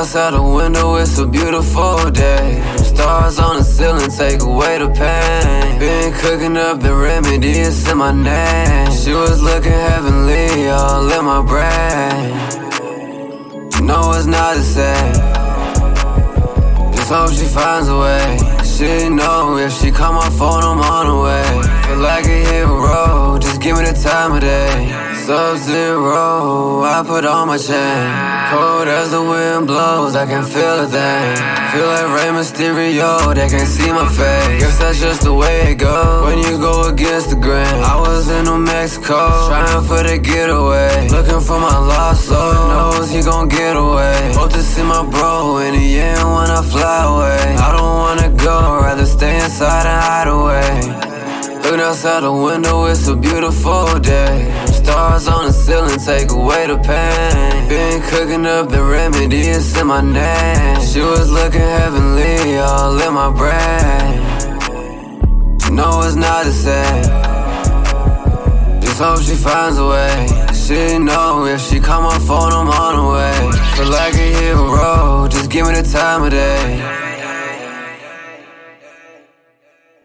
outside the window, it's a beautiful day. Stars on the ceiling take away the pain. Been cooking up the remedy, it's in my name. She was looking heavenly, all in my brain. No, it's not the same. Just hope she finds a way. She know if she call my phone, I'm on the way. Feel like a hero, just give me the time of day. Sub-zero, I put on my chain. Cold as the wind blows, I can feel a thing. Feel like Rey Mysterio, they can't see my face. Guess that's just the way it goes when you go against the grain. I was in New Mexico, trying for the getaway. Looking for my lost soul, knows he gon' get away. Hope to see my bro in the end when I fly away. I don't wanna go, rather stay inside and hide away. Looking outside the window, it's a beautiful day. Stars on the ceiling take away the pain. Been cooking up the remedy, it's in my name. She was looking heavenly, all in my brain. No, it's not the same. Just hope she finds a way. She know if she call my phone, I'm on the way. Feel like a hero, just give me the time of day.